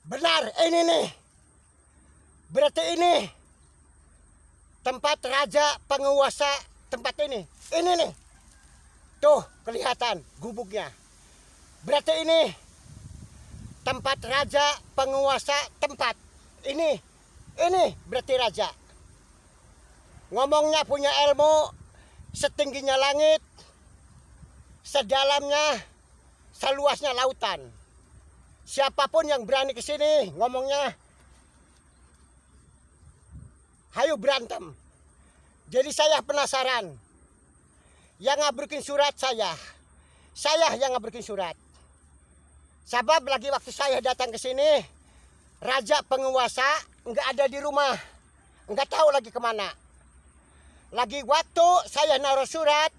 Benar, ini nih. Berarti ini tempat raja penguasa tempat ini. Ini nih. Tuh, kelihatan gubuknya. Berarti ini tempat raja penguasa tempat. Ini berarti raja. Ngomongnya punya ilmu setingginya langit, sedalamnya, seluasnya lautan. Siapapun yang berani ke sini ngomongnya, hayu berantem. Jadi saya penasaran. Yang ngabrukin surat saya yang ngabrukin surat. Sebab lagi waktu saya datang ke sini, raja penguasa nggak ada di rumah, nggak tahu lagi kemana. Lagi waktu saya naruh surat,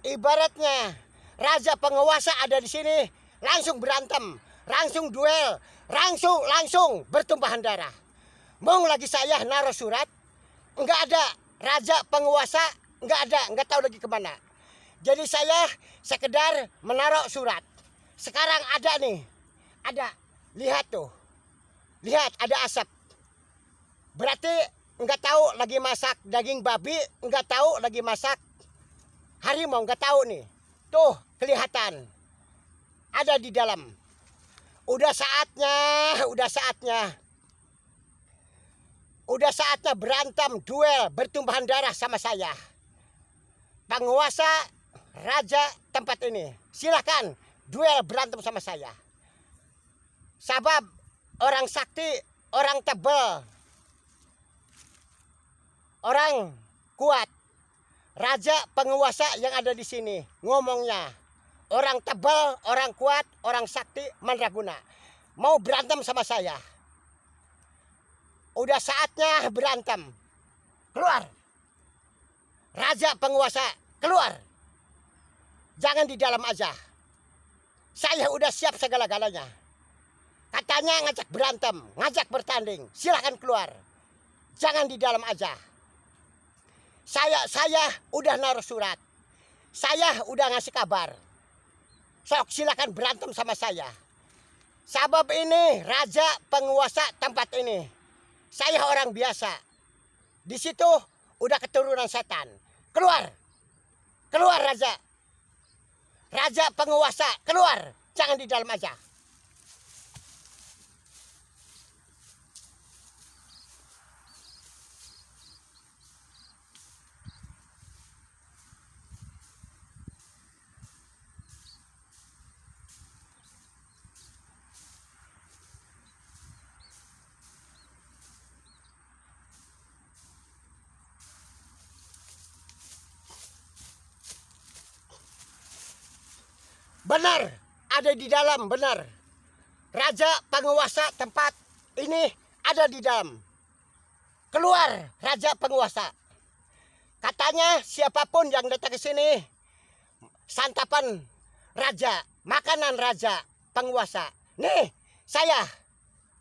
ibaratnya raja penguasa ada di sini, langsung berantem, langsung duel, langsung bertumpahan darah. Mau lagi saya naruh surat, nggak ada raja penguasa, nggak tahu lagi kemana. Jadi saya sekedar menaruh surat. Sekarang ada nih, ada, lihat tuh, lihat ada asap. Berarti nggak tahu lagi masak daging babi, nggak tahu lagi masak harimau, nggak tahu nih. Tuh kelihatan ada di dalam. Udah saatnya berantem, duel, bertumpahan darah sama saya. Penguasa raja tempat ini, silahkan duel berantem sama saya. Sebab orang sakti, orang tebel, orang kuat. Raja penguasa yang ada di sini ngomongnya, orang tebal, orang kuat, orang sakti, mandraguna. Mau berantem sama saya. Udah saatnya berantem. Keluar. Raja penguasa, keluar. Jangan di dalam aja. Saya udah siap segala-galanya. Katanya ngajak berantem, ngajak bertanding. Silahkan keluar. Jangan di dalam aja. Saya udah naruh surat. Saya udah ngasih kabar. Sok silakan berantem sama saya. Sebab ini raja penguasa tempat ini. Saya orang biasa. Di situ udah keturunan setan. Keluar. Keluar raja. Raja penguasa, keluar. Jangan di dalam aja. Benar, ada di dalam, benar. Raja penguasa tempat ini ada di dalam. Keluar, raja penguasa. Katanya siapapun yang datang ke sini, santapan raja, makanan raja penguasa. Nih, saya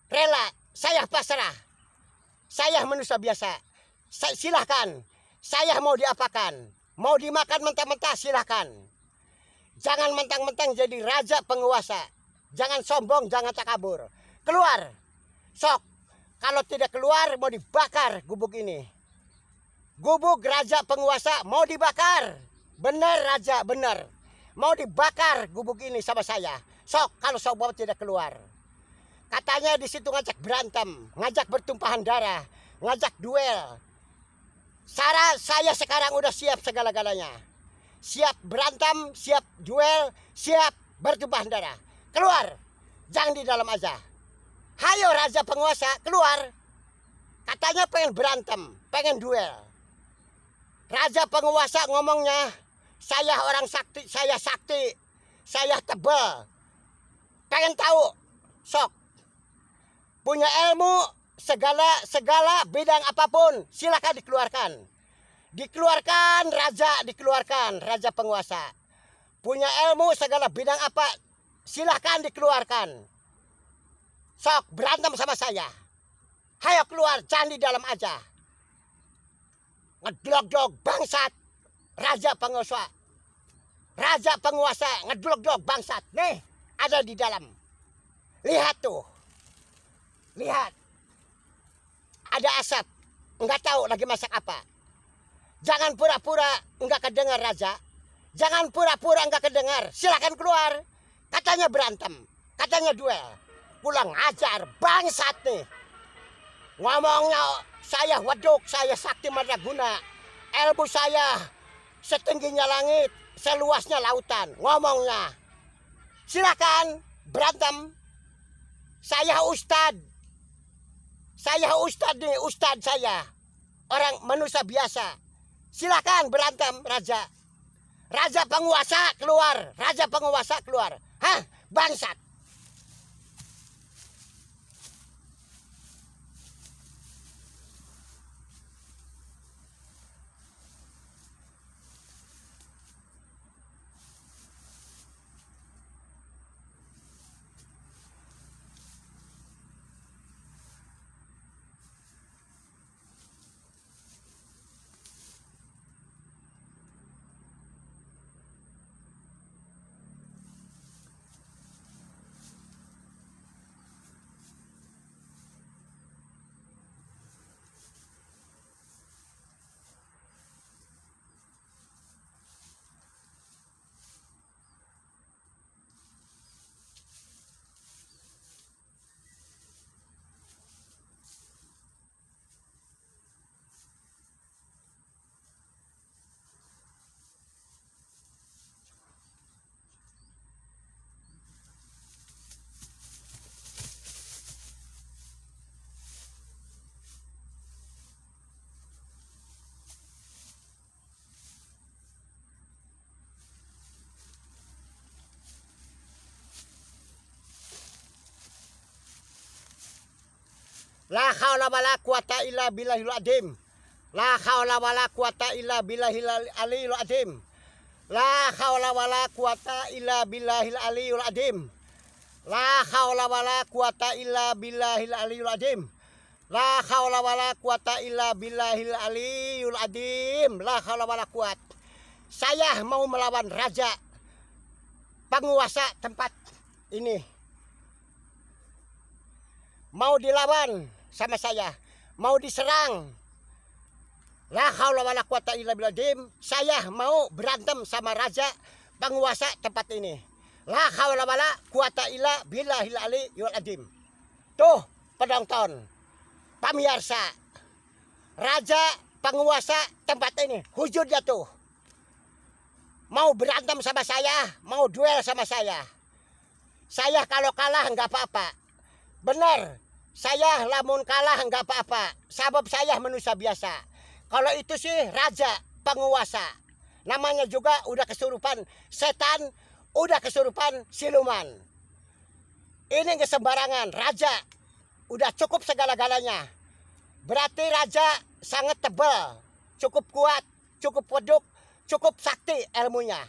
rela, saya pasrah. Saya manusia biasa. Silahkan, saya mau diapakan. Mau dimakan mentah-mentah, silahkan. Jangan mentang-mentang jadi raja penguasa. Jangan sombong, jangan takabur. Keluar. Sok. Kalau tidak keluar mau dibakar gubuk ini. Gubuk raja penguasa mau dibakar. Benar raja, benar. Mau dibakar gubuk ini sama saya. Sok kalau sombong tidak keluar. Katanya di situ ngajak berantem, ngajak bertumpahan darah, ngajak duel. Saya sekarang udah siap segala-galanya. Siap berantem, siap duel, siap bertumpahan darah. Keluar, jangan di dalam aja. Hayo raja penguasa, keluar. Katanya pengen berantem, pengen duel. Raja penguasa ngomongnya, saya orang sakti, saya tebal. Pengen tahu, sok. Punya ilmu, segala bidang apapun, silakan dikeluarkan. Dikeluarkan raja penguasa. Punya ilmu segala bidang apa, silahkan dikeluarkan. Sok berantem sama saya. Hayo keluar, jangan di dalam aja. Ngedlog-dlog bangsat. Raja penguasa ngedlog-dlog bangsat. Nih, ada di dalam. Lihat tuh. Lihat, ada asap, nggak tahu lagi masak apa. Jangan pura-pura nggak kedengar Raja. Jangan pura-pura nggak kedengar. Silakan keluar. Katanya berantem, katanya duel. Pulang ajar, bangsat nih. Ngomongnya saya waduk, saya sakti madaguna. Ilmu saya setingginya langit, seluasnya lautan. Ngomongnya. Silakan berantem. Saya ustad. Saya ustad nih, ustad saya. Orang manusia biasa. Silakan berantem Raja. Raja penguasa keluar. Raja penguasa keluar. Hah? Bangsat. La haula wala quwata illa billahil azim. La haula wala quwata illa billahil aliyil azim. La haula wala quwata illa billahil aliyil azim. La haula wala quwata illa billahil aliyil azim. La haula wala quwata illa billahil aliyil azim. La haula wala quwat. Saya mau melawan raja penguasa tempat ini. Mau dilawan sama saya, mau diserang. La haula wala quwata illa billah. Saya mau berantem sama raja penguasa tempat ini. La haula wala quwata illa billahil aliyil azim. Tuh penonton, pemirsa, raja penguasa tempat ini, wujudnya tuh. Mau berantem sama saya, mau duel sama saya. Saya kalau kalah nggak apa-apa. Benar. Saya lamun kalah nggak apa-apa, sebab saya manusia biasa. Kalau itu sih raja penguasa, namanya juga udah kesurupan setan, udah kesurupan siluman. Ini nggak sembarangan, raja udah cukup segala-galanya. Berarti raja sangat tebal, cukup kuat, cukup weduk, cukup sakti ilmunya.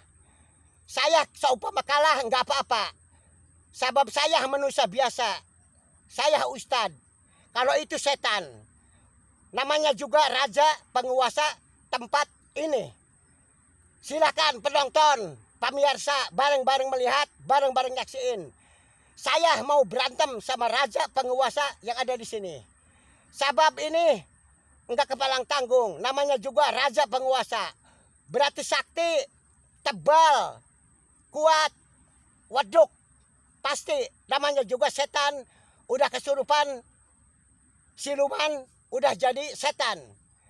Saya seumpama kalah nggak apa-apa, sebab saya manusia biasa. Saya ustad. Kalau itu setan. Namanya juga raja penguasa tempat ini. Silakan penonton, pemirsa, bareng-bareng melihat, bareng-bareng nyaksiin. Saya mau berantem sama raja penguasa yang ada di sini. Sebab ini enggak kepalang tanggung. Namanya juga raja penguasa. Berarti sakti, tebal, kuat, waduk. Pasti namanya juga setan. Udah kesurupan siluman, udah jadi setan.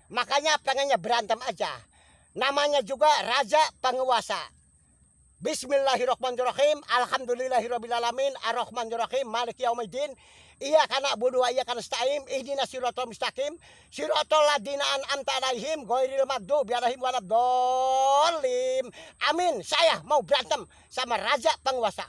Makanya pengennya berantem aja. Namanya juga raja penguasa. Bismillahirrahmanirrahim. Alhamdulillahirrabbilalamin. Ar-Rahmanirrahim. Maliki yaumiddin. Iyyaka na'budu wa iyyaka nasta'in. Ihdinas siratal mustaqim. Siratal ladzina an'amta 'alaihim ghairil maghdubi 'alaihim waladdallin. Amin. Saya mau berantem sama raja penguasa.